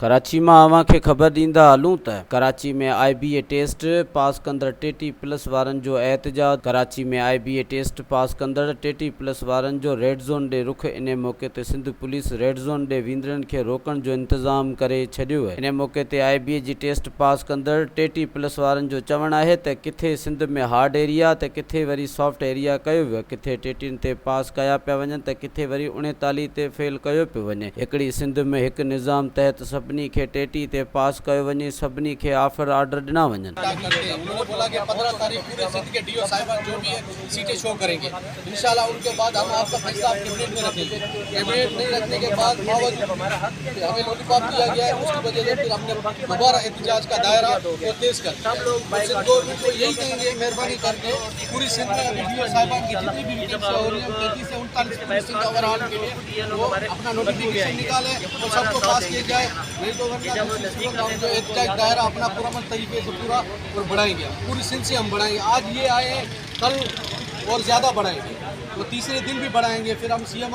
कराची में अवां खे ख़बर ॾींदा हलूं त कराची में IBA टेस्ट पास कंदड़ 33+ वारनि जो एहतजाज। कराची में IBA टेस्ट पास कंदड़ 33+ वारनि जो रेड ज़ोन ॾे रुख। इन मौक़े ते सिंध पुलिस रेड ज़ोन ॾे वेंदड़नि खे रोकण जो इंतज़ाम करे छॾियो आहे। इन मौक़े ते IBA जी टेस्ट पास कंदड़ 33+ वारनि जो चवणु आहे त किथे सिंध में हार्ड एरिया त किथे वरी सॉफ्ट एरिया कयो वियो। किथे 33 ते पास कया पिया वञनि त किथे वरी 39 ते फेल कयो पियो वञे। हिकिड़ी सिंध में हिकु निज़ाम तहत सभिनी खे 33 ते पास कयो वञे, सभिनी खे ऑफर ऑर्डर ॾिना वञनि। उन्होंने बोला कि 15 तारीख पूरे सिंध के DO साहिबान जो भी है सीटें शो करेंगे इंशाल्लाह। उनके बाद हम आपका फैसला कैबिनेट में रखेंगे। कैबिनेट नहीं रखने के बाद हमें नोटिफाई दिया गया है, उसकी वजह से फिर हमने दोबारा एहतजाज का दायरा वो तेज कर दिया। सिंध गवर्नमेंट को यही कहेंगे मेहरबानी करके पूरी सिंध में अभी DO साहिबान की जितनी भी मीटिंग्स हो रही है 33 से 39 पूरी सिंध ओवरऑल के लिए वो अपना नोटिफिकेशन निकाले और सबको पास किया जाए। नहीं तो हम जो एहतजाज दायरा अपना पुरअमन तरीके से पूरा और बढ़ाएंगे, पूरी सिंध से हम बढ़ाएंगे। आज ये आए हैं, कल और ज़्यादा बढ़ाएंगे, तो तीसरे दिन भी बढ़ाएंगे। फिर हम CM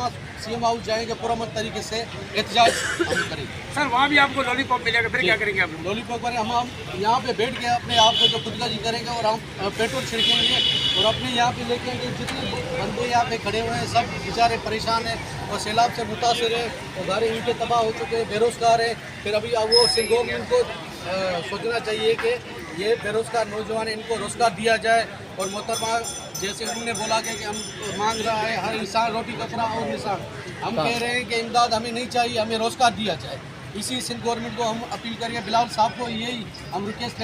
हाउस जाएंगे, पुरअमन तरीके से एहतजाज हम करेंगे। सर वहाँ भी आपको लॉलीपॉप मिलेगा, फिर क्या करेंगे आप? लॉलीपॉप करें हम यहाँ पे बैठ के अपने आप को जो खुदगर्जी करेंगे और हम पेट्रोल छिड़केंगे और अपने यहाँ पे लेके आएंगे। जितने बंदे यहाँ पे खड़े हुए हैं सब बेचारे परेशान हैं और सैलाब से मुतासर है और गाड़ी इनके तबाह हो चुके हैं, बेरोजगार है। फिर अभी वो सिंध गवर्नमेंट को सोचना चाहिए कि ये बेरोजगार नौजवान है, इनको रोजगार दिया जाए। और मोहतरमा जैसे उन्होंने बोला कि हम मांग रहा है हर इंसान रोटी कपड़ा और निशान, हम कह रहे हैं कि इमदाद हमें नहीं चाहिए, हमें रोजगार दिया जाए। इसी सिंध गवर्नमेंट को हम अपील करेंगे, बिलाल साहब को यही हम रिक्वेस्ट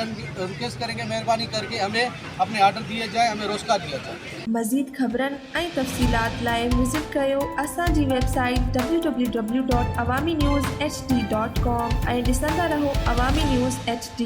करेंगे, मेहरबानी करके हमें अपने ऑर्डर दिए जाए, हमें रोजगार दिया जाए। मज़ीद ख़बरनि ऐं तफ़सीलात लाइ विज़िट कयो असांजी वेबसाइट www.awamiNewsHD.com ऐं ॾिसंदा रहो अवामी न्यूज़ HD।